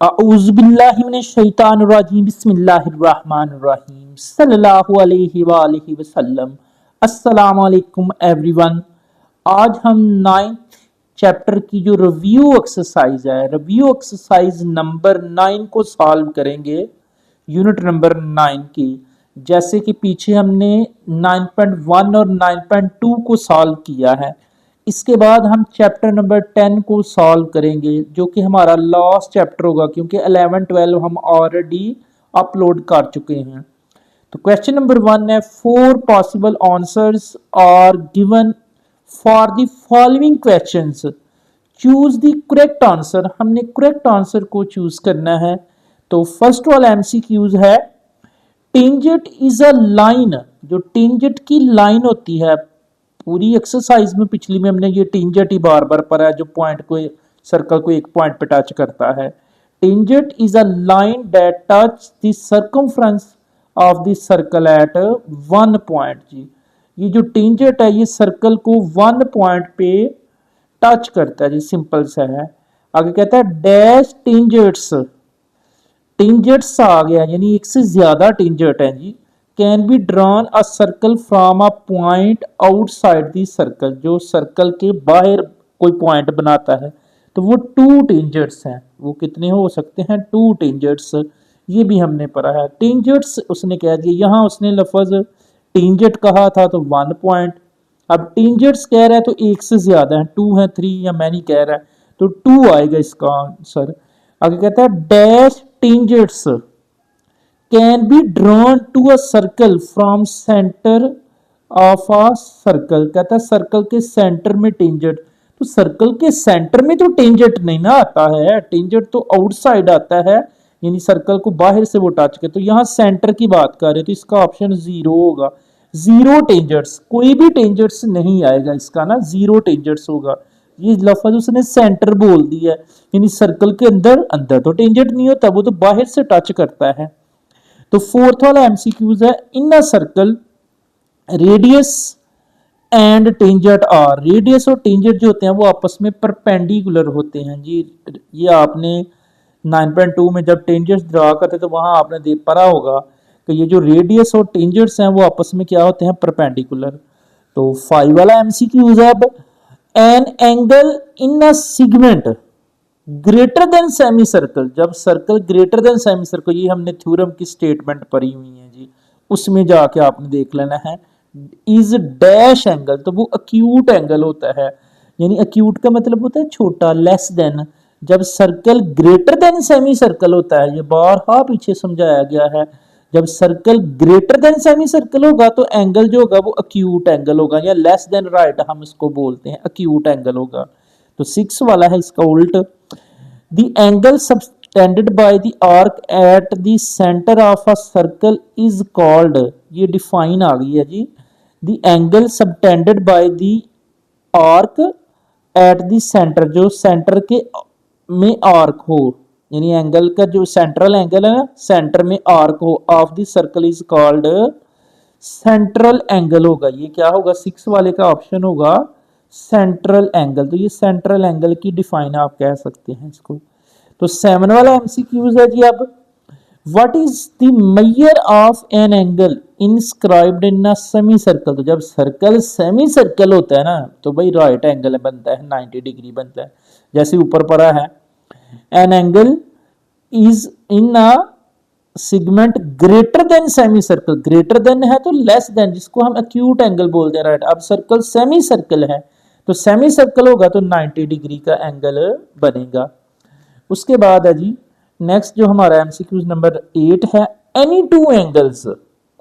औज़ुबिल्लाहिमिनश्शैतानिर्रजीम बिस्मिल्लाहिर्रहमानिर्रहीम सल्लल्लाहु अलैहि वालैहि वसल्लम। अस्सलामु अलैकुम एवरीवन। आज हम 9th चैप्टर की जो रिव्यू एक्सरसाइज है, रिव्यू एक्सरसाइज नंबर 9 को सॉल्व करेंगे, यूनिट नंबर 9 की। जैसे कि पीछे हमने 9.1 और 9.2 को सॉल्व किया है। इसके बाद हम चैप्टर नंबर 10 को सॉल्व करेंगे, जो कि हमारा लास्ट चैप्टर होगा, क्योंकि 11 12 हम ऑलरेडी अपलोड कर चुके हैं। तो क्वेश्चन नंबर 1 है, 4 possible answers are given for the following questions, choose the correct answer. हमने करेक्ट आंसर को चूज करना है। तो फर्स्ट वाला एमसीक्यूज है, टेंजेंट इज अ लाइन। जो टेंजेंट की लाइन होती है, पूरी एक्सरसाइज में पिछली में हमने ये टेंजेंट ही बार बार पढ़ा है, जो पॉइंट को सर्कल को एक पॉइंट पे टच करता है। Tangent is a line that touch the circumference of the circle at one point. जी, ये जो टेंजेंट है ये सर्कल को वन पॉइंट पे टच करता है। जी, सिंपल सा है। आगे कहता है डैश टेंजेंट्स, टेंजेंट्स आ गया यानी एक से ज्यादा टेंजेंट है जी। Can be drawn a circle from a point outside the circle. जो सर्कल के बाहर कोई पॉइंट बनाता है तो वो टू टेंजेंट्स हैं। वो कितने हो सकते हैं? To tangents. ये भी हमने पढ़ा है। टेंजेंट्स उसने कह दिया, यहाँ उसने लफज टेंजेंट कहा था तो वन पॉइंट। अब टेंजेंट्स कह रहा है तो एक से ज्यादा है, टू है, थ्री या मैनी कह रहा है तो टू आएगा इसका आंसर। आगे कहता है dash tangents can be drawn to a circle from centre of a circle. कहता है सर्कल के सेंटर में टेंजेंट। तो सर्कल के सेंटर में तो टेंजेंट नहीं ना आता है, टेंजेंट तो आउटसाइड आता है, यानी सर्कल को बाहर से वो टच करे। तो यहाँ सेंटर की बात कर रहे तो इसका ऑप्शन जीरो होगा। जीरो टेंजेंट्स, कोई भी टेंजेंट्स नहीं आएगा इसका ना, जीरो टेंजेंट्स होगा। ये लफ्ज उसने सेंटर बोल दिया है, यानी सर्कल के अंदर अंदर तो टेंजेंट नहीं होता, वो तो बाहर से टच करता है। तो फोर्थ वाला एमसीक्यूज है, in a circle radius and tangent are. Radius और टेंजेंट जो होते हैं वो आपस में परपेंडिकुलर होते हैं जी। ये आपने 9.2 में जब टेंजेंट्स ड्रा करते तो वहां आपने देख पढ़ा होगा कि ये जो रेडियस और टेंजेंट्स हैं वो आपस में क्या होते हैं? परपेंडिकुलर। तो 5 वाला एमसीक्यूज है, अब an angle in a segment greater than semi circle. जब circle greater than semi circle, ये हमने थ्योरम की स्टेटमेंट पढ़ी हुई है जी, उसमें जाके आपने देख लेना है। इज डैश एंगल, तो वो अक्यूट एंगल होता है, यानी अक्यूट का मतलब होता है छोटा, लेस देन। जब circle greater than semi circle होता है, ये बारहा पीछे समझाया गया है, जब circle greater than semi circle होगा तो एंगल जो होगा वो अक्यूट एंगल होगा, या लेस देन राइट हम इसको बोलते हैं, अक्यूट एंगल होगा। तो 6 वाला है इसका उल्ट, the angle subtended by the arc at the center of a circle is called, ये डिफाइन आ गई है जी। the angle subtended by the arc at the center, जो सेंटर के में आर्क हो, यानी एंगल का जो सेंट्रल एंगल है ना, सेंटर में आर्क हो, of the circle is called central angle होगा। ये क्या होगा? 6 वाले का ऑप्शन होगा सेंट्रल एंगल। तो ये सेंट्रल एंगल की डिफाइन आप कह सकते हैं इसको। तो 7 वाला एमसीक्यूज है जी, अब what is the measure of an angle inscribed in a semi circle. तो जब सर्कल सेमी सर्कल होता है ना तो भाई राइट एंगल बनता है, 90 डिग्री बनता है। जैसे ऊपर पढ़ा है, an angle is in a segment greater than semi circle. Greater then है तो लेस देन, जिसको हम एक्यूट एंगल बोलते हैं, राइट। अब सर्कल सेमी सर्कल है तो सेमी सर्कल होगा तो 90 डिग्री का एंगल बनेगा। उसके बाद है जी नेक्स्ट जो हमारा एमसीक्यूज नंबर 8 है, एनी टू एंगल्स,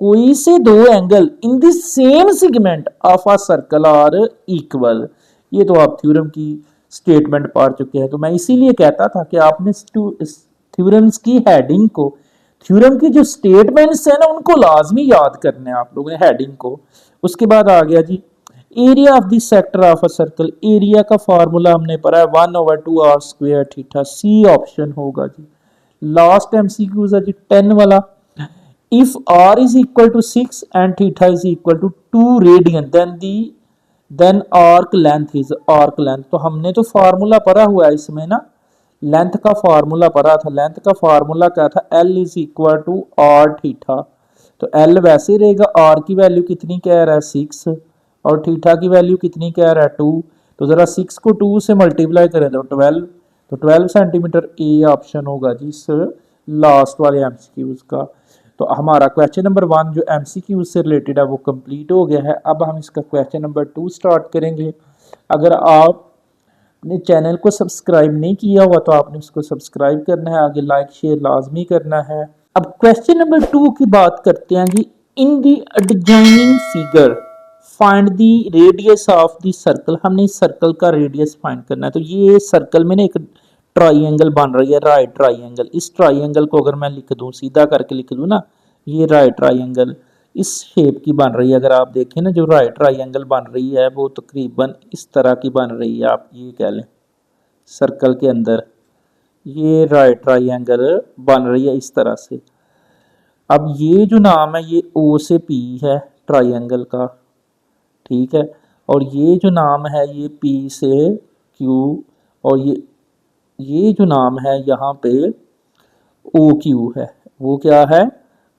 कोई से दो angle in the same segment of a circle are equal. ये तो आप थ्योरम की स्टेटमेंट पढ़ चुके हैं, तो मैं इसीलिए कहता था कि आपने थ्योरम्स की हेडिंग को, थ्योरम की जो स्टेटमेंट्स है ना उनको लाजमी याद करने हैं आप लोगों ने, हेडिंग को। उसके बाद आ गया जी area of the sector of a circle. Area का फार्मूला हमने पढ़ा है 1/2 R square theta, C option होगा जी। लास्ट एमसीक्यूज है जी 10 वाला, if R is equal to 6 and theta is equal to 2 radian then arc length is, arc length. तो हमने तो फार्मूला पढ़ा हुआ है इसमें ना, लेंथ का फार्मूला पढ़ा था, लेंथ का फार्मूला क्या था, L is equal to R theta. तो L वैसे रहेगा, आर की वैल्यू कितनी कह रहा है 6 और थीटा की वैल्यू कितनी कह रहा है 2। तो जरा 6 को 2 से मल्टीप्लाई करें तो 12, तो 12 सेंटीमीटर ए ऑप्शन होगा जिस लास्ट वाले एमसीक्यूज का। तो हमारा क्वेश्चन नंबर 1 जो एमसीक्यू से रिलेटेड है वो कंप्लीट हो गया है। अब हम इसका क्वेश्चन नंबर 2 स्टार्ट करेंगे। अगर आप अपने चैनल को सब्सक्राइब नहीं किया हुआ तो आपने उसको सब्सक्राइब करना है, आगे लाइक शेयर लाजमी करना है। अब क्वेश्चन नंबर 2 की बात करते हैं जी। In the adjoining figure find the radius of the circle. हमने इस सर्कल का रेडियस फाइंड करना है। तो ये सर्कल में ना एक ट्राइंगल बन रही है, राइट ट्राइंगल। इस ट्राइंगल को अगर मैं लिख दूं, सीधा करके लिख दूं ना, ये राइट ट्राइंगल इस शेप की बन रही है। अगर आप देखें ना, जो राइट ट्राइंगल बन रही है वो तकरीबन इस तरह की बन रही है। आप ये कह लें सर्कल के अंदर ये राइट ट्राइंगल बन रही है इस तरह से। अब ये जो नाम है ये ओ से पी है ट्राइंगल का, ठीक है। और ये जो नाम है ये पी से क्यू, और ये जो नाम है यहाँ पे ओ क्यू है। वो क्या है,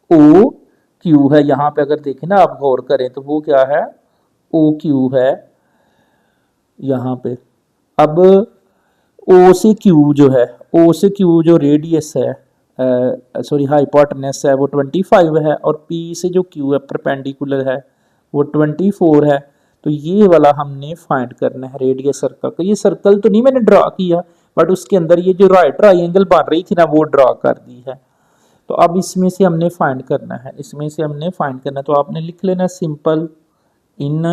ओ क्यू है। यहाँ पे अगर देखें ना आप गौर करें तो वो क्या है, ओ क्यू है यहाँ पे। अब ओ से क्यू जो है, ओ से क्यू जो रेडियस है, सॉरी हाइपोटेनस है, वो 25 है। और पी से जो क्यू है परपेंडिकुलर है वो 24 है। तो ये वाला हमने फाइंड करना है रेडियस सर्कल का। ये सर्कल तो नहीं मैंने ड्रा किया, बट उसके अंदर ये जो राइट ट्राइंगल बन रही थी ना वो ड्रा कर दी है। तो अब इसमें से हमने फाइंड करना है, इसमें से हमने फाइंड करना है। तो आपने लिख लेना simple in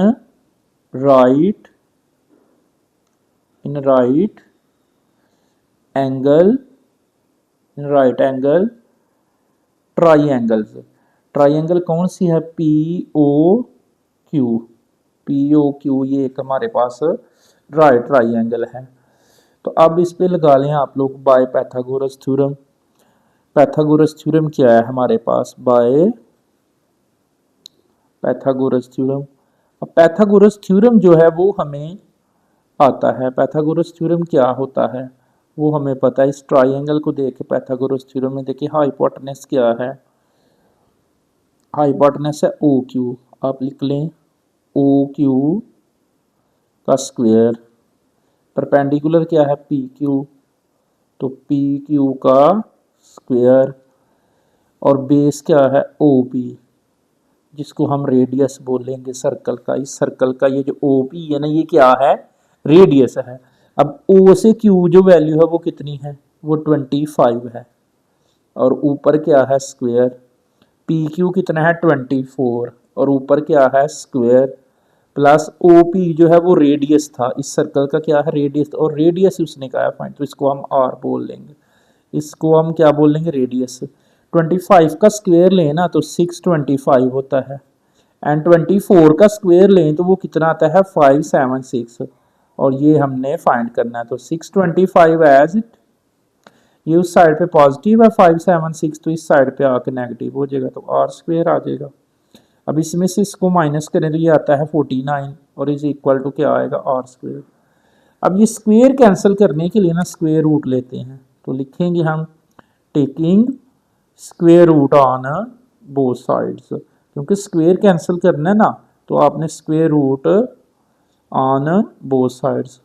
right angle triangles. Triangle कौन सी है, पी ओ क्यू, ये एक हमारे पास राइट ट्राइंगल है। तो अब इस पे लगा लें आप लोग by Pythagoras theorem. Pythagoras theorem क्या है हमारे पास, बाय पाइथागोरस थ्योरम। अब पाइथागोरस थ्योरम जो है वो हमें आता है। पाइथागोरस थ्योरम क्या होता है वो हमें पता है। इस ट्राइंगल को देख के पाइथागोरस थ्योरम में देखिए हाइपोटेनस क्या है, हाइपोटेनस है ओ क्यू। आप लिख लें ओ क्यू का स्क्वायर। परपेंडिकुलर क्या है पी क्यू, तो पी क्यू का स्क्वायर। और बेस क्या है ओ पी, जिसको हम रेडियस बोलेंगे सर्कल का। इस सर्कल का ये जो ओ पी है ना ये क्या है, रेडियस है। अब ओ से क्यू जो वैल्यू है वो कितनी है, वो 25 है। और ऊपर क्या है स्क्वायर, पी क्यू कितना है 24, और ऊपर क्या है स्क्वायर, प्लस ओ पी जो है वो रेडियस था इस सर्कल का, क्या है रेडियस, और रेडियस उसने कहा है फाइंड, तो इसको हम आर बोल लेंगे। इसको हम क्या बोल लेंगे, रेडियस। 25 का स्क्वायर लें ना तो 625 होता है, एंड 24 का स्क्वायर लें तो वो कितना आता है 576। और ये हमने फाइंड करना है। तो 625 एज इट, ये उस साइड पे पॉजिटिव है 576, तो इस साइड पे आके नेगेटिव हो जाएगा, तो आर स्क्वायर आ जाएगा। अब इसमें से इसको माइनस करें तो ये आता है 49, और इज इक्वल टू क्या आएगा आर स्क्वायर। अब ये स्क्वायर कैंसिल करने के लिए ना स्क्वायर रूट लेते हैं। तो लिखेंगे हम taking square root on both sides, क्योंकि स्क्वायर कैंसिल करना है ना तो आपने square root on both sides,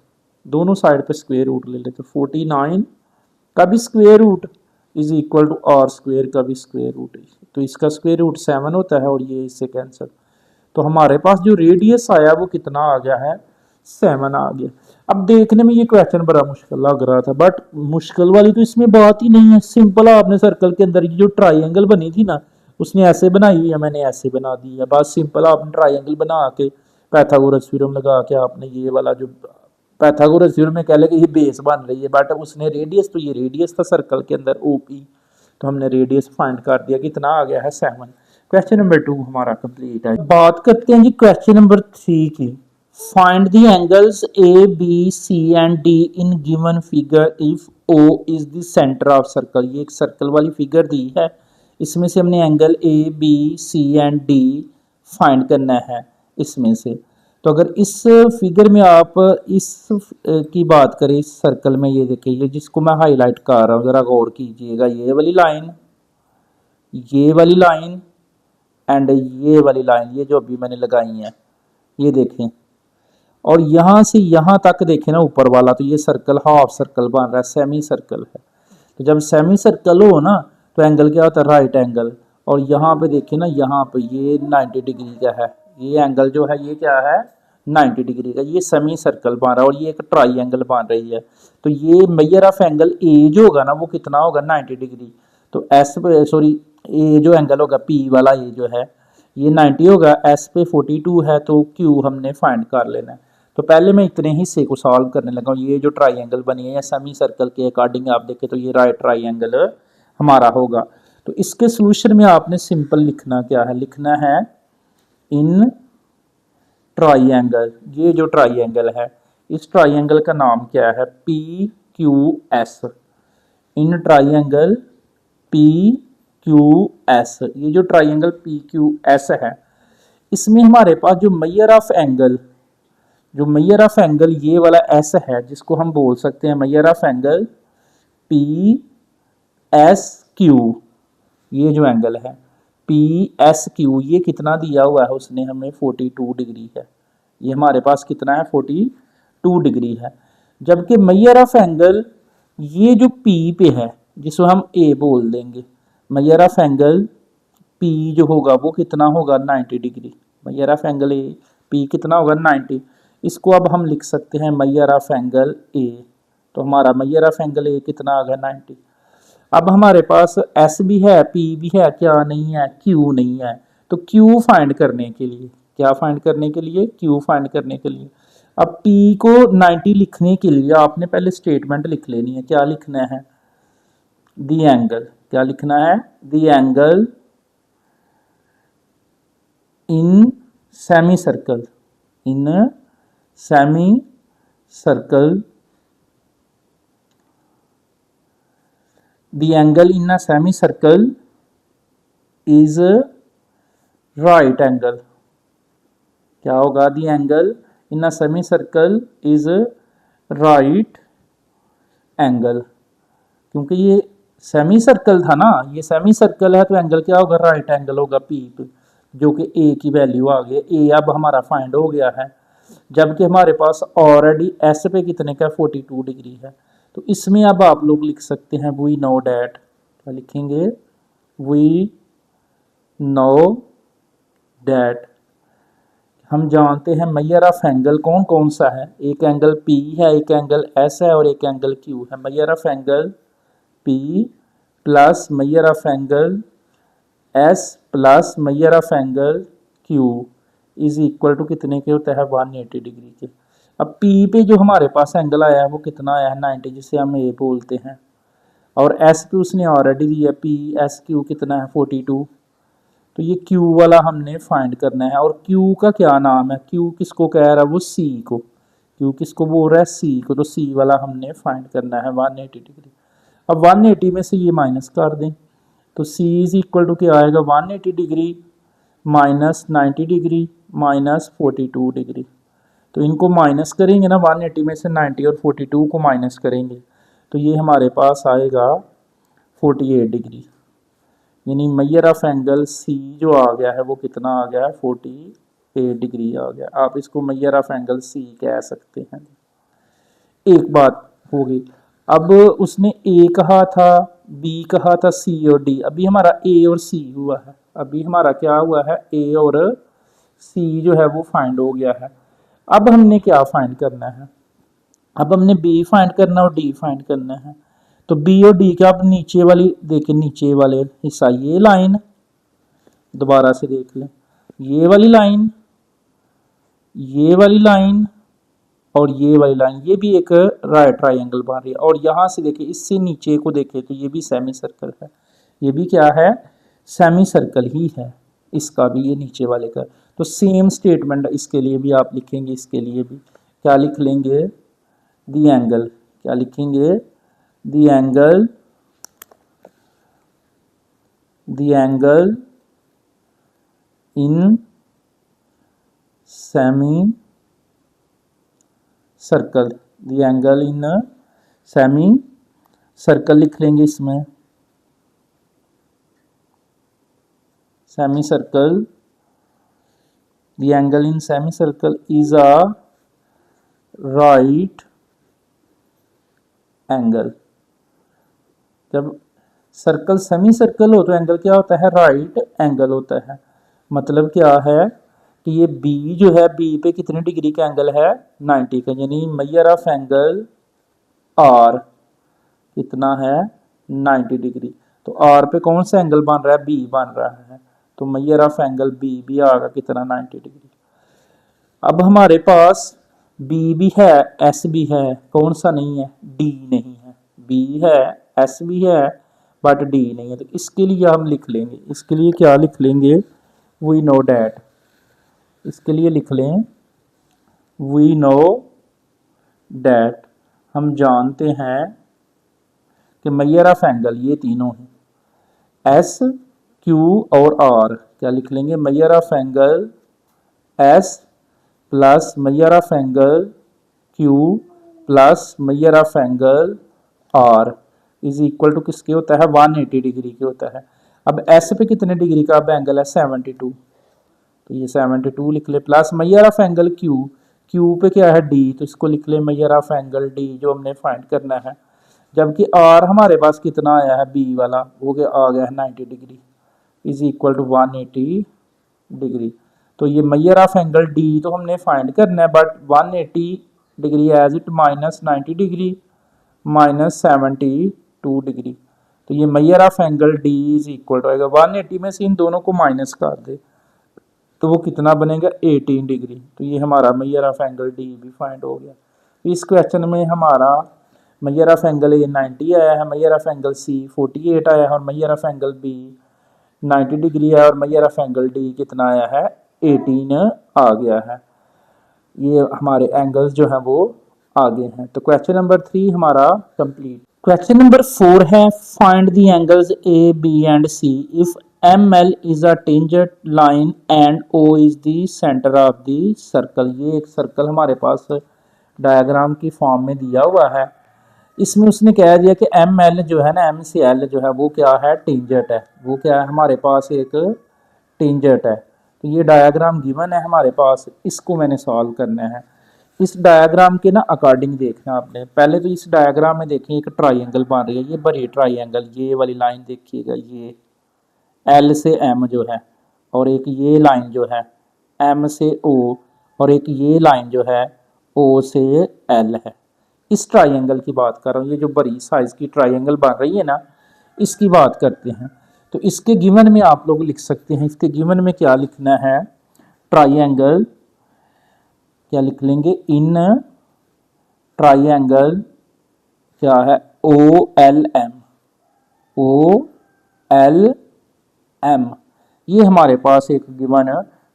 दोनों साइड पे स्क्वायर रूट ले लेते। 49 का भी square root is equal to R square का भी स्क्वायर रूट, तो इसका स्क्वायर रूट 7 होता है और ये इससे कैंसिल। तो हमारे पास जो रेडियस आया वो कितना आ गया है, 7 आ गया। अब देखने में ये क्वेश्चन बड़ा मुश्किल लग रहा था, बट मुश्किल वाली तो इसमें बात ही नहीं है। सिंपल आपने सर्कल के अंदर जो ट्राइंगल बनी थी ना उसने ऐसे बनाई हुई है, मैंने ऐसे बना दी है। बस सिंपल आपने ट्राइंगल बना के पाइथागोरस थ्योरम लगा के आपने ये वाला जो पाइथागोरस थ्योरम में कह ले कि ये बेस बन रही है, बट उसने रेडियस, तो ये रेडियस था सर्कल के अंदर ओपी, तो हमने रेडियस फाइंड कर दिया, कितना आ गया है 7। क्वेश्चन नंबर 2 हमारा कंप्लीट है। बात करते हैं जी क्वेश्चन नंबर 3 की। Find the angles A B C and D in given figure if O is the centre of circle. ये एक सर्कल वाली फिगर दी है, इसमें से हमने angle A B C and D find करना है इसमें से। तो अगर इस फिगर में आप इस की बात करें, इस सर्कल में ये देखिए, ये जिसको मैं हाईलाइट कर रहा हूँ, जरा गौर कीजिएगा, ये वाली लाइन एंड ये वाली लाइन, ये जो अभी मैंने लगाई है, ये देखें, और यहां से यहां तक देखें ना ऊपर वाला, तो ये सर्कल हाफ सर्कल बन रहा है, सेमी सर्कल है। तो जब सेमी सर्कल हो ना, तो एंगल क्या होता है, राइट एंगल। और यहाँ पे देखिए ना, यहाँ पे ये 90 डिग्री का है, ये एंगल जो है ये क्या है, 90 डिग्री का। ये सेमी सर्कल बन रहा है और ये एक ट्राई एंगल बन रही है। तो ये मेजर ऑफ एंगल ए जो होगा ना, वो कितना होगा, 90 डिग्री। तो एस पे सॉरी, ए जो एंगल होगा पी वाला, ये जो है ये 90 होगा, एस पे 42 है, तो क्यू हमने फाइंड कर लेना है। तो पहले मैं इतने हिस्से को सॉल्व करने लगा हूँ। ये जो ट्राइंगल बनी है सेमी सर्कल के अकॉर्डिंग आप देखें तो ये राइट ट्राइंगल हमारा होगा। तो इसके सोल्यूशन में आपने सिंपल लिखना क्या है, लिखना है इन ट्राइंगल, ये जो ट्राइंगल है इस ट्राइंगल का नाम क्या है, P Q S. In triangle P Q S, ये जो ट्राइंगल पी क्यू एस है, इसमें हमारे पास जो मेजर ऑफ एंगल, जो मेजर ऑफ एंगल ये वाला एस है, जिसको हम बोल सकते हैं measure of angle P S Q, ये जो एंगल है पी एस क्यू, ये कितना दिया हुआ है उसने हमें, 42 डिग्री है। ये हमारे पास कितना है, 42 डिग्री है। जबकि मेजर ऑफ एंगल ये जो पी पे है, जिसको हम ए बोल देंगे, मेजर ऑफ एंगल पी जो होगा वो कितना होगा, 90 degree. Major of angle A P कितना होगा, 90। इसको अब हम लिख सकते हैं मेजर ऑफ एंगल ए। तो हमारा मेजर ऑफ एंगल ए कितना आ गया, 90। अब हमारे पास एस भी है, पी भी है, क्या नहीं है, क्यू नहीं है। तो क्यू फाइंड करने के लिए, क्या फाइंड करने के लिए, क्यू फाइंड करने के लिए, अब पी को 90 लिखने के लिए आपने पहले स्टेटमेंट लिख लेनी है। क्या लिखना है, दी एंगल, क्या लिखना है, दी angle in semi circle, in semi circle, the angle in a semicircle is right angle। क्या होगा, the angle in a semicircle is right angle। क्योंकि ये सेमी सर्कल था ना, ये सेमी सर्कल है, तो एंगल क्या होगा, राइट एंगल होगा पी पे, जो कि ए की वैल्यू आ गई। ए अब हमारा फाइंड हो गया है, जबकि हमारे पास ऑलरेडी एस पे कितने का, 42 डिग्री है। तो इसमें अब आप लोग लिख सकते हैं वी नो डैट, क्या लिखेंगे, वी नो डैट, हम जानते हैं मेजर ऑफ एंगल कौन कौन सा है, एक एंगल पी है, एक एंगल एस है और एक एंगल क्यू है। Measure of angle P plus measure of angle S plus measure of angle Q is equal to कितने के होता है, 180 डिग्री के। अब पी पे जो हमारे पास एंगल आया है वो कितना आया है, 90, जिसे हम ए बोलते हैं। और एस पे उसने ऑलरेडी दिया, पी एस क्यू कितना है, 42। तो ये क्यू वाला हमने फाइंड करना है। और क्यू का क्या नाम है, क्यू किसको कह रहा है, वो सी को, क्यू किसको बोल रहा है, सी को। तो सी वाला हमने फाइंड करना है 180 डिग्री। अब 180 में से ये माइनस कर दें, तो सी इज इक्वल टू क्या आएगा, 180 degree minus 90 degree minus 42 degree. तो इनको माइनस करेंगे ना, 180 में से 90 और 42 को माइनस करेंगे, तो ये हमारे पास आएगा 48 डिग्री। यानी मेजर ऑफ एंगल सी जो आ गया है वो कितना आ गया है, 48 डिग्री आ गया। आप इसको मेजर ऑफ एंगल सी कह सकते हैं। एक बात होगी, अब उसने ए कहा था, बी कहा था, सी और डी। अभी हमारा ए और सी हुआ है, अभी हमारा क्या हुआ है, ए और सी जो है वो फाइंड हो गया है। अब हमने क्या फाइंड करना है, अब हमने बी फाइंड करना और डी फाइंड करना है। तो बी और डी का, अब नीचे वाली देखिए, नीचे वाले हिस्सा, ये लाइन दोबारा से देख लें, ये वाली लाइन, ये वाली लाइन और ये वाली लाइन, ये भी एक राइट ट्राइंगल बन रही है। और यहाँ से देखिए, इससे नीचे को देखें तो ये भी सेमी सर्कल है, ये भी क्या है, सेमी सर्कल ही है, इसका भी, ये नीचे वाले का। तो सेम स्टेटमेंट इसके लिए भी आप लिखेंगे, इसके लिए भी क्या लिख लेंगे, दी एंगल, क्या लिखेंगे, दी angle, the angle in semi circle, the angle in semi circle लिख लेंगे इसमें, semi circle, the angle in semi circle is a right angle. जब सर्कल सेमी सर्कल हो तो एंगल क्या होता है, राइट एंगल होता है। मतलब क्या है कि ये बी जो है, बी पे कितने डिग्री का एंगल है, 90 का, यानी मेजर ऑफ एंगल आर कितना है, 90 डिग्री। तो आर पे कौन सा एंगल बन रहा है, बी बन रहा है, तो मेजर ऑफ एंगल बी भी आएगा कितना, 90 डिग्री। अब हमारे पास बी भी है, एस भी है, कौन सा नहीं है, डी नहीं है। बी है, एस भी है, बट डी नहीं है। तो इसके लिए हम लिख लेंगे, इसके लिए क्या लिख लेंगे, वी नो डैट, इसके लिए लिख लें वी नो डैट, हम जानते हैं कि मेजर ऑफ एंगल ये तीनों हैं, एस क्यू और आर। क्या लिख लेंगे, measure of angle S plus measure of angle Q plus measure of angle R is equal to किसके होता है, 180 डिग्री के होता है। अब एस पे कितने डिग्री का अब एंगल है, 72, तो ये 72 लिख ले, plus measure of angle Q, Q पे क्या है, डी, तो इसको लिख ले मेजर ऑफ एंगल डी जो हमने फाइंड करना है। जबकि आर हमारे पास कितना आया है, बी वाला, वो आ गया है 90 degree, is equal to 180 degree. तो ये मेजर ऑफ एंगल डी तो हमने फाइंड करना है, but 180 degree as it minus 90 degree minus 72 degree, तो ये measure of angle D is equal to आएगा 180 में से इन दोनों को माइनस कर दे तो वो कितना बनेगा, 18 डिग्री। तो ये हमारा मेजर ऑफ एंगल डी भी फाइंड हो गया। इस क्वेश्चन में हमारा मेजर ऑफ एंगल ए 90 आया है, मेजर ऑफ एंगल सी 48 आया है, और measure of angle B 90 degree है, और मेजर ऑफ एंगल डी कितना आया है, 18 आ गया है। ये हमारे एंगल्स जो हैं वो आगे हैं। तो क्वेश्चन नंबर 3 हमारा कंप्लीट। क्वेश्चन नंबर 4 है, find the angles A B and C if ML is a tangent line and O is the center of the circle। ये एक सर्कल हमारे पास डायग्राम की फॉर्म में दिया हुआ है। इसमें उसने कह दिया कि ML जो है ना, M से L जो है वो क्या है, टेंजेंट है। वो क्या है, हमारे पास एक टेंजेंट है। तो ये डायग्राम गिवन है हमारे पास, इसको मैंने सॉल्व करना है। इस डायग्राम के ना अकॉर्डिंग देखना आपने। पहले तो इस डायग्राम में देखें एक ट्राइंगल बन रही है, ये बड़ी ट्राइंगल, ये वाली लाइन देखिएगा, ये L से M जो है, और एक ये लाइन जो है M से O, और एक ये लाइन जो है O से L है। इस ट्राइंगल की बात कर रहा हूँ, ये जो बड़ी साइज की ट्राइंगल बन रही है ना, इसकी बात करते हैं। तो इसके गिवन में आप लोग लिख सकते हैं, इसके गिवन में क्या लिखना है, ट्राइंगल, क्या लिख लेंगे, इन ट्राइंगल क्या है, OLM, OLM, ये हमारे पास एक गिवन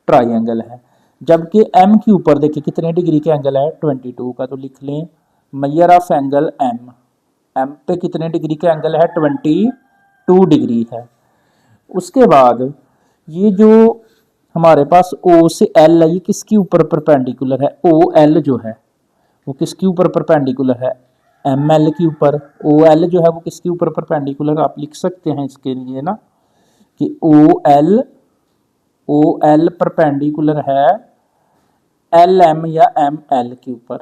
ट्राइंगल है। जबकि M के ऊपर देखिए कितने डिग्री के एंगल है, 22 का, तो लिख लें मेजर ऑफ एंगल M पे कितने डिग्री का एंगल है, 22 डिग्री है। उसके बाद ये जो हमारे पास O से L है, ये किसके ऊपर परपेंडिकुलर है, OL जो है वो किसके ऊपर परपेंडिकुलर है, ML के ऊपर। OL जो है वो किसके ऊपर परपेंडिकुलर, आप लिख सकते हैं इसके लिए ना कि OL परपेंडिकुलर है LM या ML के ऊपर।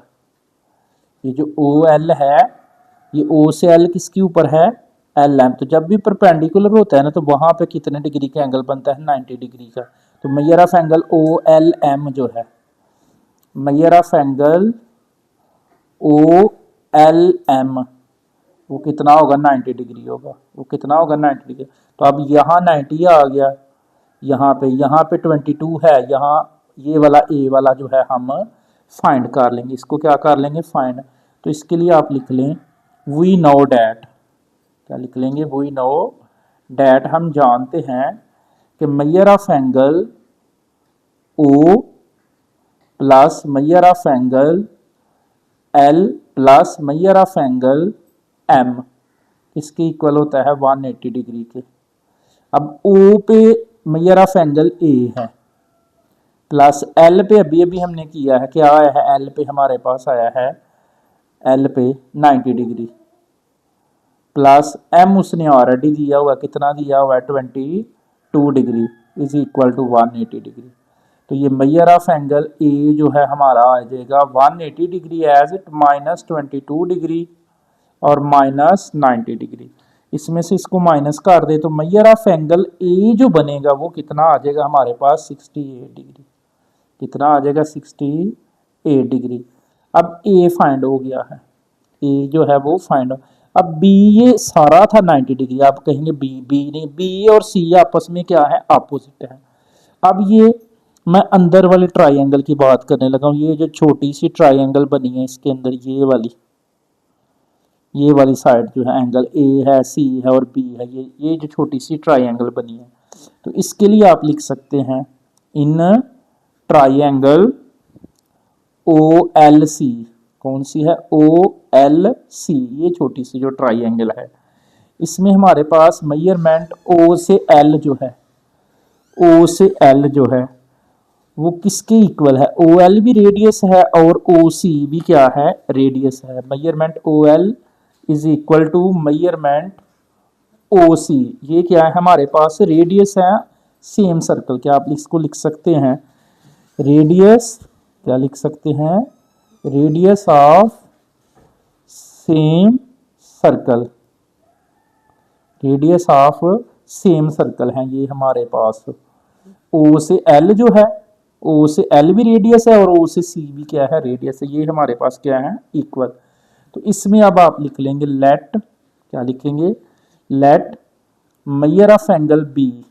ये जो OL है, ये O से L किसके ऊपर है, LM। तो जब भी परपेंडिकुलर होता है ना, तो वहां पे कितने डिग्री का एंगल बनता है, 90 डिग्री का। तो मेजर ऑफ एंगल OLM जो है, मेजर ऑफ एंगल OLM वो कितना होगा, 90 डिग्री होगा। वो कितना होगा, 90 डिग्री। तो अब यहाँ 90 आ गया, यहाँ पे 22 है, यहाँ ये वाला A वाला जो है हम फाइंड कर लेंगे, इसको क्या कर लेंगे, फाइंड। तो इसके लिए आप लिख लें वी नो डैट, क्या लिख लेंगे, वी नो डैट, हम जानते हैं कि measure of angle O plus measure of angle L plus measure of angle M इसके इक्वल होता है 180 डिग्री के। अब O पे मेजर ऑफ एंगल A है, प्लस एल पे अभी अभी हमने किया है, क्या आया है एल पे हमारे पास आया है, एल पे 90 डिग्री, प्लस एम उसने ऑलरेडी दिया हुआ, कितना दिया हुआ है 22 degree is equal to 180 degree. तो ये मेजर ऑफ एंगल ए जो है हमारा आ जाएगा 180 degree as it minus 22 degree और माइनस 90 डिग्री। इसमें से इसको माइनस कर दे तो मेजर ऑफ एंगल ए जो बनेगा वो कितना आ जाएगा हमारे पास 68 डिग्री, कितना आ जाएगा 68 डिग्री। अब ए फाइंड हो गया है, ए जो है वो फाइंड। अब बी ये सारा था 90 डिग्री, आप कहेंगे बी, बी नहीं, बी और सी आपस में क्या है, अपोजिट है। अब ये मैं अंदर वाले ट्राइंगल की बात करने लगा हूँ, ये जो छोटी सी ट्राइंगल बनी है इसके अंदर ये वाली साइड जो है एंगल ए है, सी है और बी है, ये जो छोटी सी ट्राइंगल बनी है, तो इसके लिए आप लिख सकते हैं in triangle O L C, कौन सी है, ओ एल सी, ये छोटी सी जो ट्राइंगल है, इसमें हमारे पास मेजरमेंट ओ से एल जो है, ओ से एल जो है वो किसके इक्वल है, ओ एल भी रेडियस है और ओ सी भी क्या है, रेडियस है। Measurement O L is equal to measurement O C, ये क्या है हमारे पास, रेडियस है सेम सर्कल, क्या आप इसको लिख सकते हैं, रेडियस, क्या लिख सकते हैं, radius of same circle, radius of same circle है ये हमारे पास। ओ से एल जो है, ओ से एल भी रेडियस है और ओ से सी भी क्या है, रेडियस है, ये हमारे पास क्या है, इक्वल। तो इसमें अब आप लिख लेंगे लेट, क्या लिखेंगे, let measure of angle B,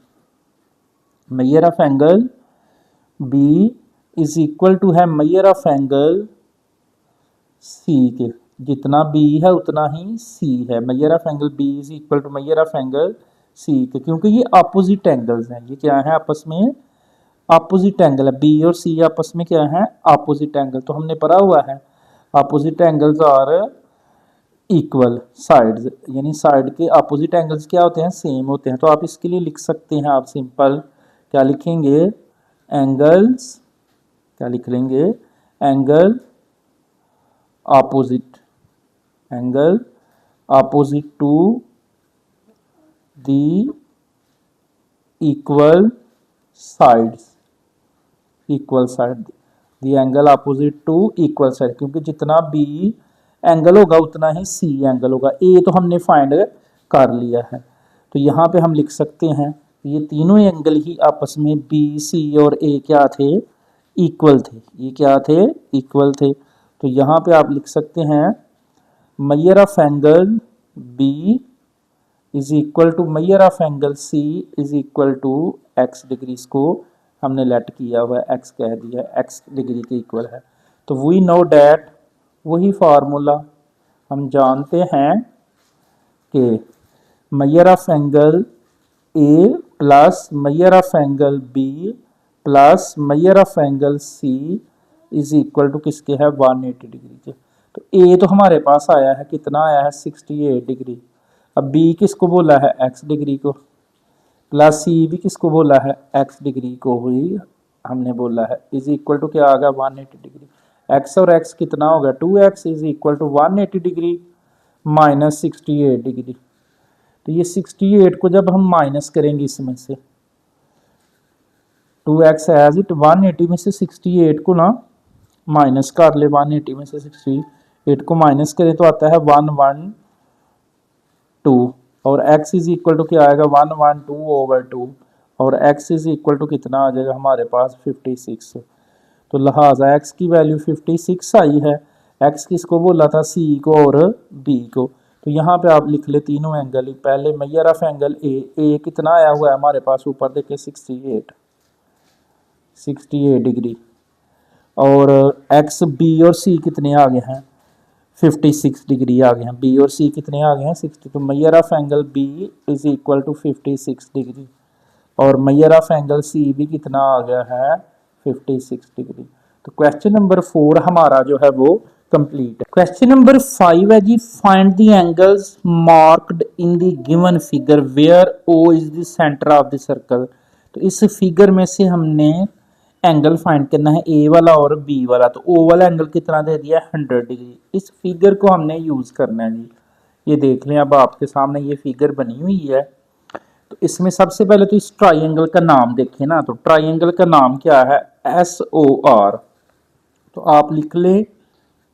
measure of angle B is equal to है मेजर ऑफ एंगल सी के, जितना बी है उतना ही सी है, measure of angle B is equal to measure of angle C के, क्योंकि ये अपोजिट एंगल्स हैं, ये क्या है आपस में अपोजिट एंगल है, बी और सी आपस में क्या है, अपोजिट एंगल। तो हमने पढ़ा हुआ है opposite angles are equal sides, यानी साइड के अपोजिट एंगल्स क्या होते हैं, सेम होते हैं। तो आप इसके लिए लिख सकते हैं, आप सिंपल क्या लिखेंगे, एंगल्स, क्या लिख लेंगे, angle opposite, angle opposite to the equal sides, equal side, the angle opposite to equal side, क्योंकि जितना बी एंगल होगा उतना ही सी एंगल होगा। ए तो हमने फाइंड कर लिया है, तो यहाँ पे हम लिख सकते हैं ये तीनों एंगल ही आपस में बी सी और ए क्या थे, इक्वल थे, ये क्या थे, इक्वल थे। तो यहाँ पे आप लिख सकते हैं measure of angle B is equal to measure of angle C is equal to x degree, इसको हमने लेट किया हुआ है, एक्स कह दिया है, एक्स डिग्री के इक्वल है। तो वी नो डैट, वही फार्मूला हम जानते हैं कि measure of angle A plus measure of angle B plus measure of angle C is equal to किसके है, 180 डिग्री के। तो ए तो हमारे पास आया है, कितना आया है, 68 डिग्री। अब बी किसको बोला है, एक्स डिग्री को, प्लस सी भी किसको बोला है, एक्स डिग्री को हुई हमने बोला है, इज इक्वल टू क्या आ गया, 180 डिग्री। एक्स और एक्स कितना हो गया, 2x is equal to 180 degree minus 68 degree. तो ये 68 को जब हम माइनस करेंगे इसमें से, 2x एज इट 180 में से 68 को ना माइनस कर ले, 180 में से 68 को माइनस करें तो आता है 112, और x इज इक्वल टू क्या आएगा, 112/2, और x इज इक्वल टू कितना आ जाएगा हमारे पास 56। तो लिहाजा x की वैल्यू 56 आई है। x किसको बोला था, c को और b को। तो यहाँ पे आप लिख ले तीनों एंगल, पहले मेजर ऑफ एंगल ए कितना आया हुआ है हमारे पास, ऊपर देखिए 68 डिग्री, और x b और c कितने आ गए हैं, 56 डिग्री आ गए हैं, b और c कितने आ गए हैं, 60। तो measure of angle b is equal to 56 degree, और मेजर ऑफ एंगल c भी कितना आ गया है, 56 डिग्री। तो क्वेश्चन नंबर 4 हमारा जो है वो कंप्लीट है। क्वेश्चन नंबर 5 है जी, find the angles marked in the given figure where O is the centre of the circle. तो इस फिगर में से हमने एंगल फाइंड करना है ए वाला और बी वाला। तो ओ वाला एंगल कितना दे दिया है 100 डिग्री। इस फिगर को हमने यूज करना है जी। ये देख लें, अब आपके सामने ये फिगर बनी हुई है। तो इसमें सबसे पहले तो इस ट्राइंगल का नाम देखें ना, तो ट्राइंगल का नाम क्या है, SOR। तो आप लिख लें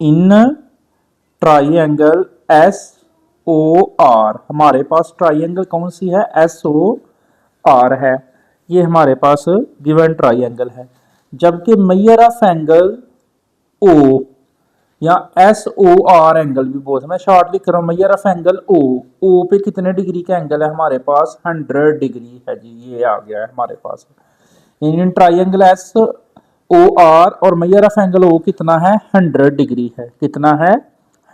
इन ट्राइंगल SOR। हमारे पास ट्राइंगल कौन सी है, SOR है। ये हमारे पास गिवन ट्राइंगल है। जबकि मेजर ऑफ एंगल O या SOR एंगल भी बोलते हैं, मैं शॉर्ट लिख रहा हूँ, मेजर ऑफ एंगल O पे कितने डिग्री का एंगल है हमारे पास, 100 डिग्री है जी। ये आ गया है हमारे पास। इन ट्राइंगल SOR और मेजर ऑफ एंगल O कितना है, 100 डिग्री है। कितना है,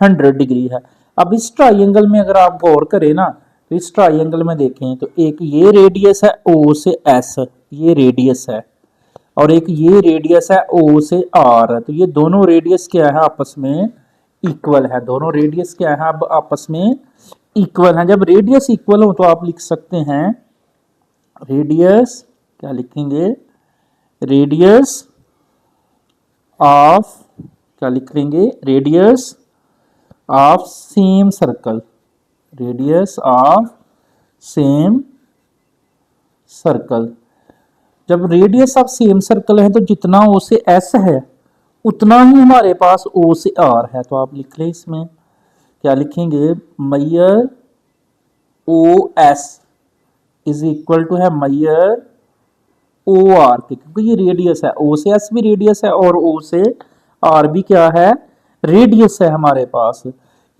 100 डिग्री है। अब इस ट्राइंगल में अगर आप गौर करें ना, तो इस ट्राइंगल में देखें तो एक ये रेडियस है O से S, ये रेडियस है, और एक ये रेडियस है O से R। तो ये दोनों रेडियस क्या है, आपस में इक्वल है। दोनों रेडियस क्या है, अब आपस में इक्वल है। जब रेडियस इक्वल हो तो आप लिख सकते हैं रेडियस, क्या लिखेंगे, रेडियस ऑफ, क्या लिख लेंगे, radius of same circle, radius of same circle. जब रेडियस ऑफ सेम सर्कल है तो जितना O से S है उतना ही हमारे पास O से R है। तो आप लिख लें इसमें, क्या लिखेंगे, Maihar OS is equal to है मैयर OR के, क्योंकि ये रेडियस है, O से S भी रेडियस है और O से R भी क्या है, रेडियस है हमारे पास।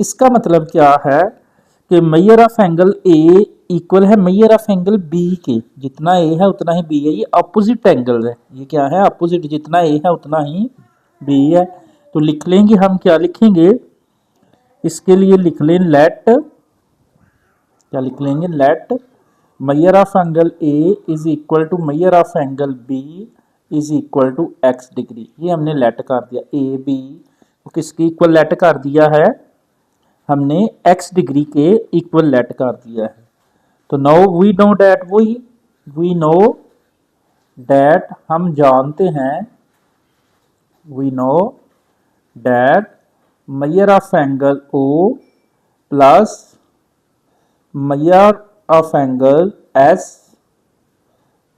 इसका मतलब क्या है कि measure of angle A equal है मेजर ऑफ एंगल B के। जितना A है उतना ही B है। ये अपोजिट एंगल है, ये क्या है, अपोजिट। जितना A है उतना ही B है। तो लिख लेंगे हम, क्या लिखेंगे, इसके लिए लिख लें लेट, क्या लिख लेंगे, let measure of angle A is equal to measure of angle B is equal to x degree. ये हमने लेट कर दिया, AB को किसकी इक्वल लेट कर दिया है, हमने x डिग्री के इक्वल लेट कर दिया है। तो now we know that, we know that, हम जानते हैं, we know that measure of angle O plus measure of angle S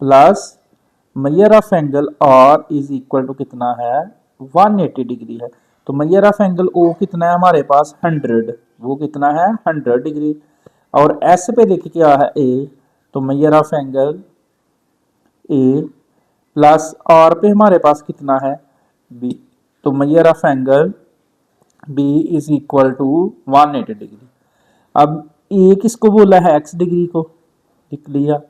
plus measure of angle R is equal to कितना है, 180 डिग्री है। तो मेजर ऑफ एंगल O कितना है हमारे पास, 100, वो कितना है, 100 डिग्री। और S पे देखिए क्या है, A, तो measure of angle A plus R पे हमारे पास कितना है, B, तो measure of angle B is equal to 180 degree. अब A किसको बोला है, x डिग्री को, लिख लिया।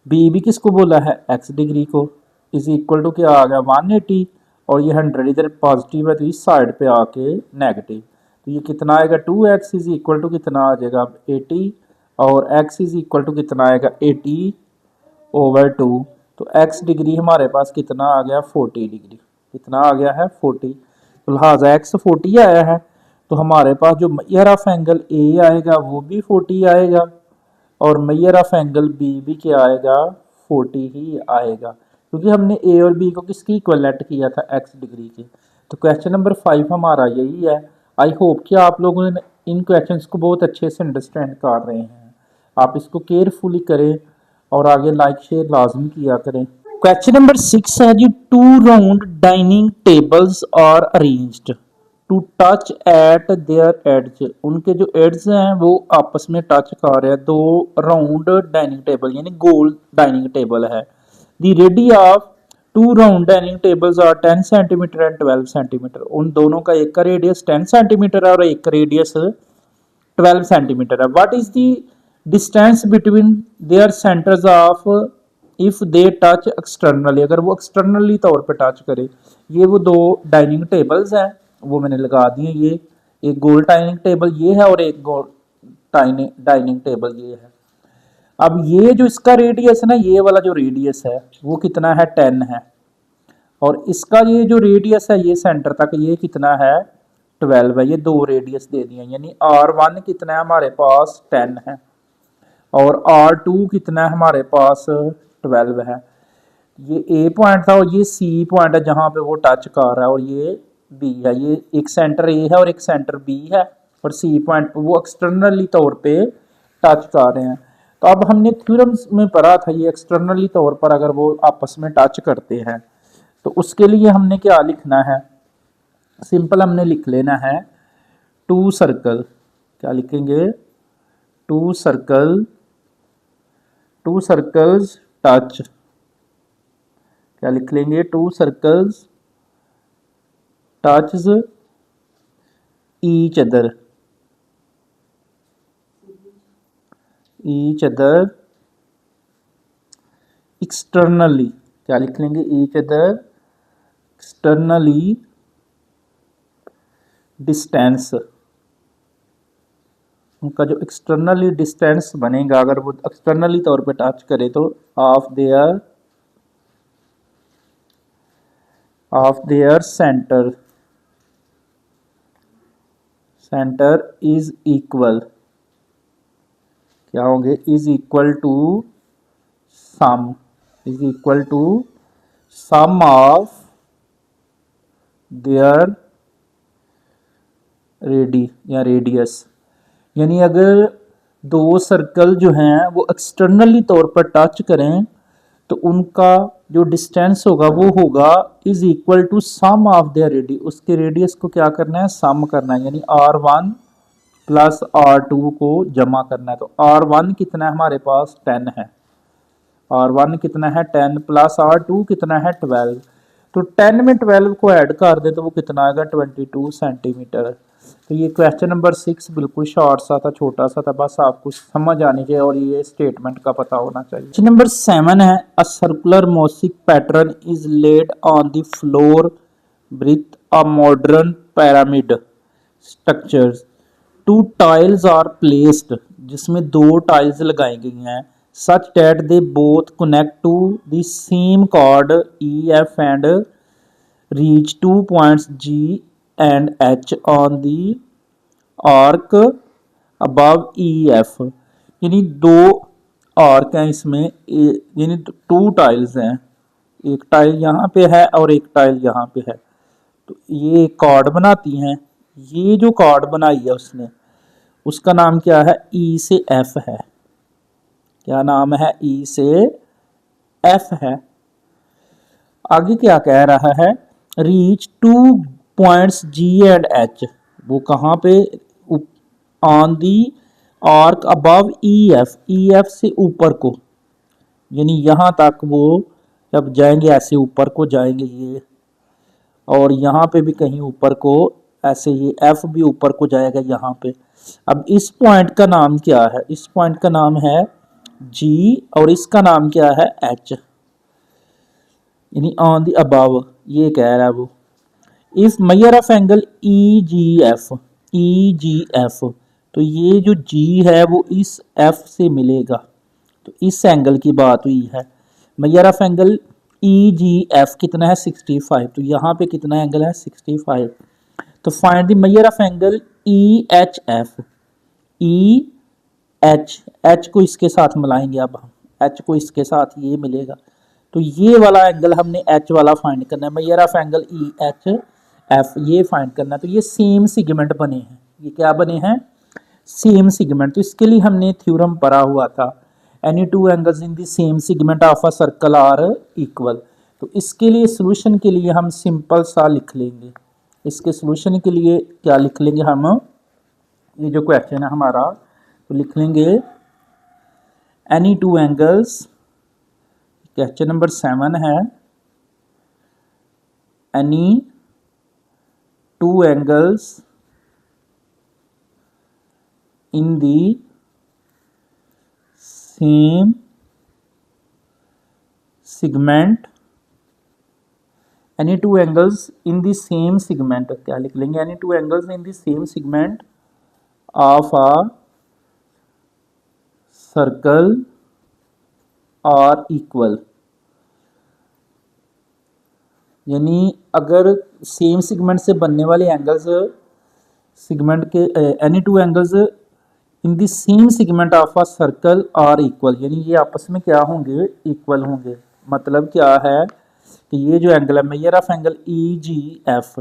B भी किसको बोला है, x डिग्री को, इज इक्वल टू क्या आ गया, 180, और ये 100 इधर पॉजिटिव है तो इस साइड पे आके नेगेटिव। तो ये कितना आएगा, 2x इज इक्वल टू कितना आ जाएगा, 80, और x इज इक्वल टू कितना आएगा, 80/2। तो x डिग्री हमारे पास कितना आ गया, 40 डिग्री। कितना आ गया है, 40। तो लिहाजा x 40 आया है। तो हमारे पास जो मेजर ऑफ एंगल A आएगा वो भी 40 आएगा, और मेजर ऑफ एंगल B भी क्या आएगा, 40 ही आएगा, क्योंकि हमने A और B को किसकी इक्वल लेट किया था, x डिग्री की। तो क्वेश्चन नंबर 5 हमारा यही है। आई होप कि आप लोगों ने इन क्वेश्चंस को बहुत अच्छे से अंडरस्टैंड कर रहे हैं। आप इसको केयरफुली करें और आगे लाइक शेयर लाजमी किया करें। क्वेश्चन नंबर 6 है जी, 2 round dining tables are arranged to touch at their edge. उनके जो एड्स हैं वो आपस में टच कर रहे हैं। 2 राउंड डाइनिंग टेबल यानी गोल डाइनिंग टेबल है। The radii of 2 round dining tables are 10 centimetre and 12 centimetre. उन दोनों का एक का रेडियस 10 सेंटीमीटर है और एक का रेडियस 12 सेंटीमीटर है। What is the distance between their centres of if they touch externally. अगर वो एक्सटर्नली तौर पे टच करे। ये वो 2 डाइनिंग टेबल्स हैं, वो मैंने लगा दिए। ये एक गोल डाइनिंग टेबल ये है और एक गोल डाइनिंग टेबल ये है। अब ये जो इसका रेडियस है ना, ये वाला जो रेडियस है वो कितना है, 10 है, और इसका ये जो रेडियस है ये सेंटर तक ये कितना है, 12 है। ये 2 रेडियस दे दिए, यानी R1 कितना है हमारे पास, 10 है, और R2 कितना है हमारे पास, 12 है। ये ए पॉइंट था और ये सी पॉइंट है जहां पे वो टच कर रहा है, और ये बी है। ये एक सेंटर ए है और एक सेंटर बी है, और सी पॉइंट पे वो एक्सटर्नली तौर पे टच कर रहे हैं। तो अब हमने थ्योरम्स में पढ़ा था ये एक्सटर्नली तौर पर अगर वो आपस में टच करते हैं तो उसके लिए हमने क्या लिखना है, सिंपल हमने लिख लेना है टू सर्कल। क्या लिखेंगे, two circle, two circles touch. क्या लिख लेंगे, two circles touch each other, each other externally. क्या लिख लेंगे, ईच अदर एक्सटर्नली डिस्टेंस। उनका जो एक्सटर्नली डिस्टेंस बनेगा अगर वो एक्सटर्नली तौर पे टच करे तो of their centre, centre is equal. क्या होंगे, is equal to sum, is equal to sum of their radii या रेडियस। यानी अगर दो सर्कल जो हैं वो एक्सटर्नली तौर पर टच करें तो उनका जो डिस्टेंस होगा वो होगा is equal to sum of their radii. उसके रेडियस को क्या करना है, सम करना है, यानी r1 प्लस r2 को जमा करना है। तो r1 कितना है हमारे पास, 10 है। r1 कितना है, 10 प्लस r2 कितना है, 12। तो 10 में 12 को ऐड कर दे तो वो कितना आएगा, 22 सेंटीमीटर। तो ये क्वेश्चन नंबर 6 बिल्कुल शॉर्ट सा था, छोटा सा था, बस आपको समझ आनी चाहिए और ये स्टेटमेंट का पता होना चाहिए। क्वेश्चन नंबर 7 है, a circular mosaic pattern is laid on the floor with a modern pyramid structures. Two tiles are placed, जिसमें दो टाइल्स लगाई गई हैं, such that they both connect to the same chord EF and reach 2 points G and H on the arc above EF। यानी दो arc हैं इसमें, यानी टू टाइल्स हैं, एक टाइल यहाँ पे है और एक टाइल यहाँ पे है। तो ये कॉर्ड बनाती हैं। ये जो कॉर्ड बनाई है उसने, उसका नाम क्या है, ई से एफ है। क्या नाम है, ई से एफ है। आगे क्या कह रहा है, reach 2 points G and H. वो कहाँ पे, on the arc above E F, E F से ऊपर को, यानी यहाँ तक वो जब जाएंगे ऐसे ऊपर को जाएंगे ये, और यहाँ पे भी कहीं ऊपर को ऐसे, ये एफ भी ऊपर को जाएगा यहाँ पे। अब इस पॉइंट का नाम क्या है, इस पॉइंट का नाम है जी और इसका नाम क्या है, एच, यानी ऑन द अबव। ये कह रहा है वो, if measure of angle E G F, E G F, तो ये जो जी है वो इस एफ से मिलेगा। तो इस एंगल की बात हुई है। Measure of angle E G F कितना है, 65। तो यहाँ पे कितना एंगल है, 65। तो find the major of angle E H F, E H, H को इसके साथ मिलाएंगे, अब हम एच को इसके साथ ये मिलेगा। तो ये वाला एंगल हमने एच वाला फाइंड करना है, measure of angle E H F ये फाइंड करना है। तो ये सेम सेगमेंट बने हैं, ये क्या बने हैं, सेम सेगमेंट। तो इसके लिए हमने थ्योरम पढ़ा हुआ था, any two angles in the same segment of a circle are equal. तो इसके लिए सॉल्यूशन के लिए हम सिंपल सा लिख लेंगे, इसके सॉल्यूशन के लिए क्या लिख लेंगे हम, ये जो क्वेश्चन है हमारा, तो लिख लेंगे any two angles, question number 7 है, any two angles in the same segment, any two angles in the same segment, क्या लिख लेंगे, any two angles in the same segment of a circle are equal. यानी अगर same segment से बनने वाले angles segment के, any two angles in the same segment of a circle are equal, यानी ये आपस में क्या होंगे, इक्वल होंगे। मतलब क्या है कि ये जो एंगल है measure of angle E G F,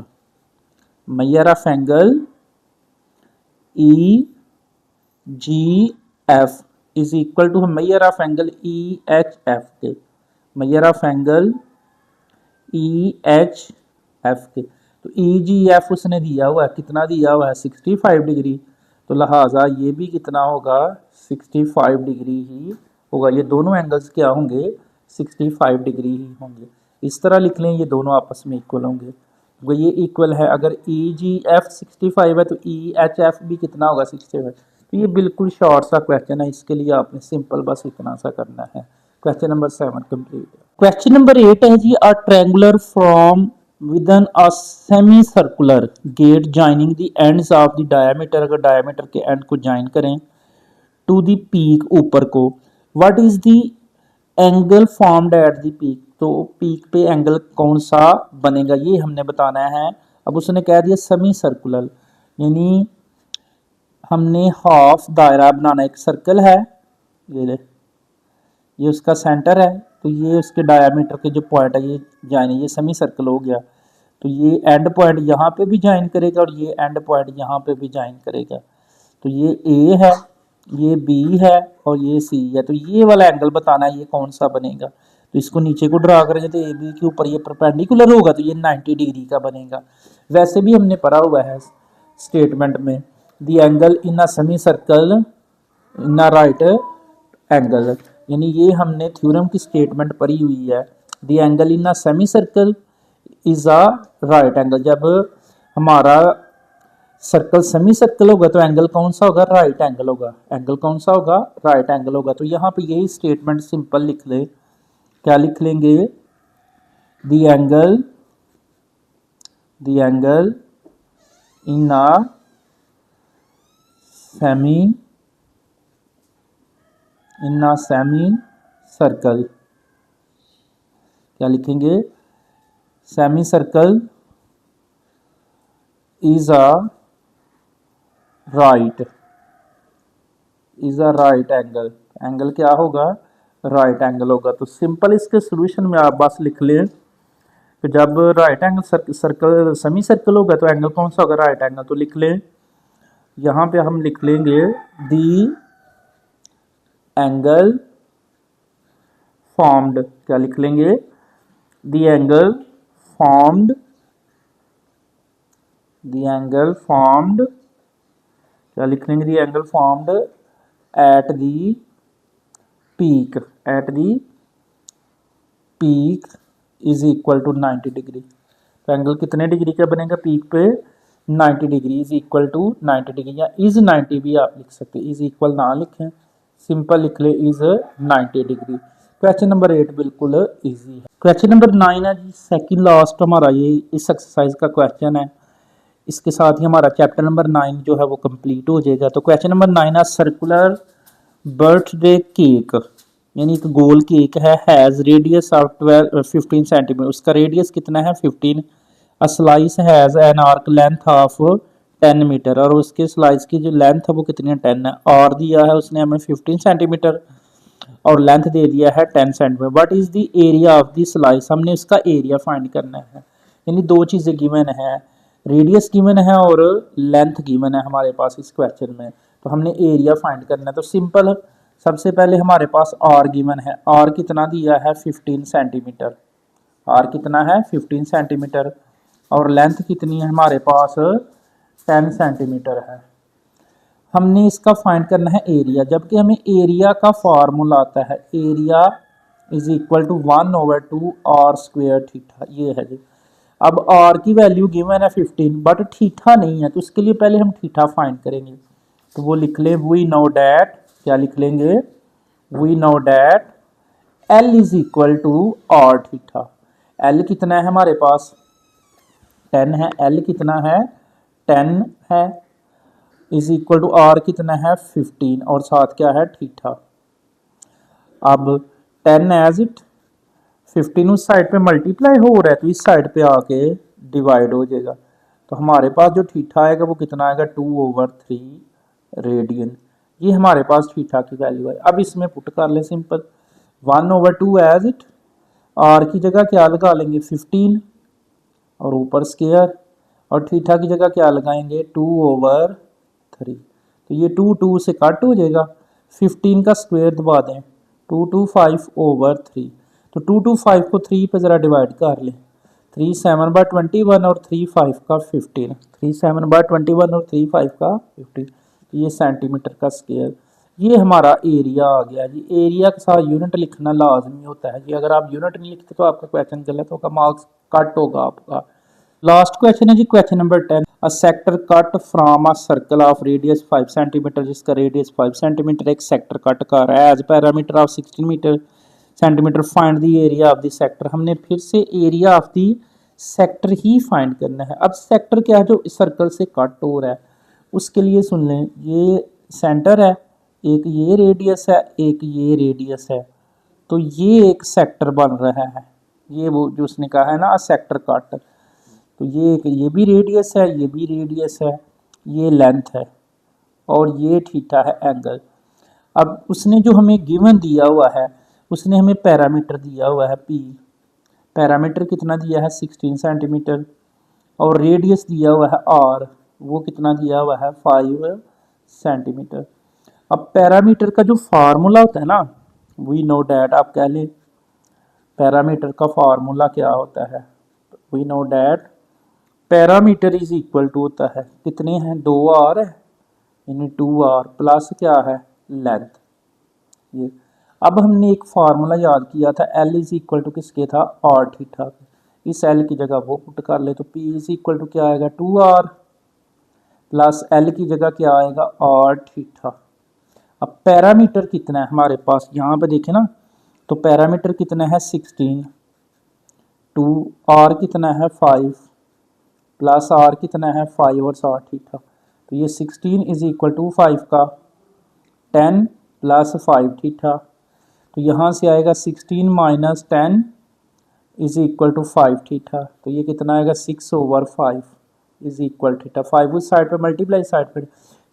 measure of angle E G F is equal to measure of angle E H F के, measure of angle E H F के। तो ई जी एफ उसने दिया हुआ है, कितना दिया हुआ है 65 डिग्री, तो लिहाजा ये भी कितना होगा 65 डिग्री ही होगा। ये दोनों एंगल्स क्या होंगे 65 डिग्री ही होंगे। इस तरह लिख लें ये दोनों आपस में इक्वल होंगे, तो ये इक्वल है। अगर ई जी एफ 65 है तो ई एच एफ भी कितना होगा 65। तो ये बिल्कुल शॉर्ट सा क्वेश्चन है, इसके लिए आपने सिंपल बस इतना सा करना है। Question number 7 complete. Question number 8 है जी, a triangular from within a semi circular gate joining the ends of the diameter, अगर डायमीटर के एंड को ज्वाइन करें टू द पीक ऊपर को, what is the angle formed at the peak, तो peak पे एंगल कौन सा बनेगा ये हमने बताना है। अब उसने कह दिया सेमी सर्कुलर, यानी हमने हाफ दायरा बनाना, एक सर्कल है ये उसका सेंटर है, तो ये उसके डायमीटर के जो पॉइंट है ये ज्वाइन, ये सेमी सर्कल हो गया। तो ये एंड पॉइंट यहाँ पे भी ज्वाइन करेगा और ये एंड पॉइंट यहाँ पे भी ज्वाइन करेगा। तो ये ए है, ये बी है और ये सी है। तो ये वाला एंगल बताना है ये कौन सा बनेगा। तो इसको नीचे को ड्रा करेंगे तो ए बी के ऊपर ये परपेंडिकुलर होगा, तो ये 90 डिग्री का बनेगा। वैसे भी हमने पढ़ा हुआ है स्टेटमेंट में, the angle in a semi circle in a right angle, यानी ये हमने थ्योरम की स्टेटमेंट पढ़ी हुई है। The angle in a semi circle is a right angle, जब हमारा सर्कल सेमी सर्कल होगा तो एंगल कौन सा होगा राइट एंगल होगा। एंगल कौन सा होगा राइट एंगल होगा। तो यहाँ पे यही स्टेटमेंट सिंपल लिख ले, क्या लिख लेंगे the angle in a semi circle, क्या लिखेंगे semi circle is a right angle, angle क्या होगा राइट एंगल होगा। तो सिंपल इसके सोल्यूशन में आप बस लिख लें कि जब right angle circle semi circle होगा तो एंगल कौन सा होगा राइट एंगल। तो लिख लें, यहाँ पे हम लिख लेंगे दी एंगल फॉर्म्ड, क्या लिख लेंगे दी एंगल फॉर्म्ड, क्या लिख लेंगे the angle formed at the peak is equal to 90 degree. तो एंगल कितने डिग्री का बनेगा पीक पे 90 degree, is equal to 90 degree, या इज 90 भी आप लिख सकते हैं, इज इक्वल ना लिखें, सिंपल लिख ले इज 90 डिग्री। क्वेश्चन नंबर 8 बिल्कुल इजी है। क्वेश्चन नंबर 9 है जी, सेकंड लास्ट हमारा ये इस एक्सरसाइज का क्वेश्चन है। इसके साथ ही हमारा चैप्टर नंबर 9 जो है वो कंप्लीट हो जाएगा। तो क्वेश्चन नंबर 9 है, सर्कुलर बर्थडे केक, यानी एक गोल केक है, हैज़ रेडियस ऑफ 15 सेंटीमीटर, उसका रेडियस कितना है 15, a slice has an arc length of 10 metre, और उसके स्लाइस की जो लेंथ है वो कितनी है 10 है, और दिया है उसने हमें 15 सेंटीमीटर और लेंथ दे दिया है 10 centimetre. What is the area of the slice, हमने उसका एरिया फाइंड करना है। यानी दो चीजें गिवन है, रेडियस गिवन है और लेंथ गिवन है हमारे पास इस क्वेश्चन में, तो हमने एरिया फाइंड करना है। तो सिंपल, सबसे पहले हमारे पास आर गिवन है, आर कितना दिया है 15 सेंटीमीटर, आर कितना है 15 सेंटीमीटर, और लेंथ कितनी है हमारे पास 10 सेंटीमीटर है। हमने इसका फाइंड करना है एरिया, जबकि हमें एरिया का फार्मूला आता है, area is equal to 1/2 R square theta, ये है जी। अब आर की वैल्यू गिवन है 15 बट थीटा नहीं है, तो उसके लिए पहले हम थीटा फाइंड करेंगे। तो वो लिख ले वी नो डैट, क्या लिख लेंगे we know that L is equal to R theta. L कितना है हमारे पास 10 है, एल कितना है 10 है, इज इक्वल टू आर कितना है 15 और साथ क्या है थीटा। अब 10 एज इट 15 उस साइड पे मल्टीप्लाई हो रहा है तो इस साइड पे आके डिवाइड हो जाएगा। तो हमारे पास जो थीटा आएगा वो कितना आएगा 2/3 रेडियन, ये हमारे पास थीटा की वैल्यू है। अब इसमें पुट कर ले सिंपल 1/2 एज इट आर की जगह क्या लगा लेंगे 15 और ऊपर स्क्वायर, और थीटा की जगह क्या लगाएंगे 2/3। तो ये 2 से कट हो जाएगा, 15 का स्क्वायर दबा दें 2/5/3। तो 2 को 3 पे ज़रा डिवाइड कर लें, 3 7/21 और 3 5 का 15, 3 7/21 और 3 5 का 15। तो ये सेंटीमीटर का स्क्वायर। ये हमारा एरिया आ गया जी। एरिया के साथ यूनिट लिखना लाजमी होता है जी, अगर आप यूनिट नहीं लिखते तो आपका क्वेश्चन गलत होगा, मार्क्स कट होगा आपका। लास्ट क्वेश्चन है जी, question number 10। A sector cut from a circle of radius 5 centimetre, जिसका रेडियस 5 सेंटीमीटर एक सेक्टर कट कर रहा है as perimeter of 16 metre centimetre, find the area of the sector. हमने फिर से एरिया ऑफ द सेक्टर ही फाइंड करना है। अब सेक्टर क्या है जो सर्कल से कट हो रहा है, उसके लिए सुन लें, ये सेंटर है, एक ये रेडियस है, एक ये रेडियस है, तो ये एक सेक्टर बन रहा है। ये वो जो उसने कहा है ना सेक्टर कट, तो ये भी रेडियस है, ये भी रेडियस है, ये लेंथ है और ये थीटा है एंगल। अब उसने जो हमें गिवन दिया हुआ है, उसने हमें पैरामीटर दिया हुआ है p, पैरामीटर कितना दिया है 16 सेंटीमीटर, और रेडियस दिया हुआ है r, वो कितना दिया हुआ है 5 सेंटीमीटर। अब पैरामीटर का जो फार्मूला होता है ना, वी नो डैट, आप कह लें पैरामीटर का फार्मूला क्या होता है, we know that parameter is equal to होता है, कितने हैं 2r है, यानी 2r प्लस क्या है लेंथ। ये अब हमने एक फार्मूला याद किया था, L इज इक्वल टू किसके था r थीटा, इस L की जगह वो पुट कर ले, तो P इज इक्वल टू क्या आएगा 2r प्लस L की जगह क्या आएगा r थीटा। अब पैरामीटर कितना है हमारे पास, यहाँ पे देखें ना, तो पैरामीटर कितना है 16, 2r कितना है 5 प्लस r कितना है 5 और 60 थीटा। तो ये 16 इज इक्वल टू 5 का 10 प्लस 5 थीटा, तो यहाँ से आएगा 16 minus 10 is equal to 5 theta. तो ये कितना आएगा 6/5 इज इक्वल थीटा। 5 उस साइड पे मल्टीप्लाई साइड पे,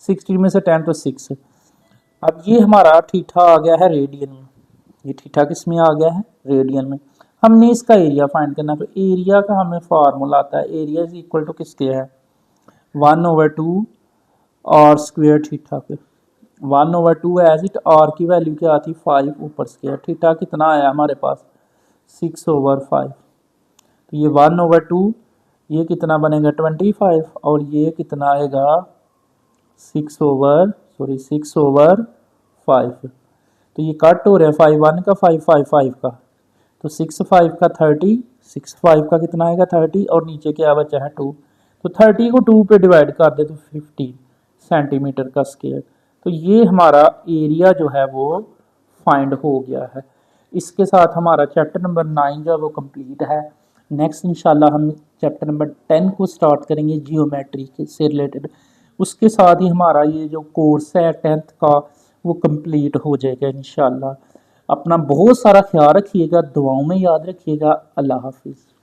16 में से 10 तो 6। अब ये हमारा थीटा आ गया है रेडियन में, ये थीटा किस में आ गया है रेडियन में। हमने इसका एरिया फाइंड करना है, तो एरिया का हमें फार्मूला आता है, एरिया इज इक्वल टू किसके है 1/2 और स्क्वायर थीटा पे, 1/2 एज इट, आर की वैल्यू क्या आती 5 ऊपर स्क्वायर, थीटा कितना आया हमारे पास 6/5। तो ये 1/2, ये कितना बनेगा 25 और ये कितना आएगा 6/5। तो ये कट हो रहा है 5 1 का 5 5 5 का, तो 6 5 का 30, 6 5 का कितना आएगा 30 और नीचे क्या बचा है 2, तो 30 को 2 पे डिवाइड कर दे तो 50 सेंटीमीटर का स्क्वायर। तो ये हमारा एरिया जो है वो फाइंड हो गया है। इसके साथ हमारा चैप्टर नंबर 9 जो है वो कंप्लीट है। नेक्स्ट इंशाल्लाह हम चैप्टर नंबर 10 को स्टार्ट करेंगे जियोमेट्री के से रिलेटेड। उसके साथ ही हमारा ये जो कोर्स है 10th का वो कंप्लीट हो जाएगा इंशाल्लाह। अपना बहुत सारा ख्याल रखिएगा, दुआओं में याद रखिएगा। अल्लाह हाफिज़।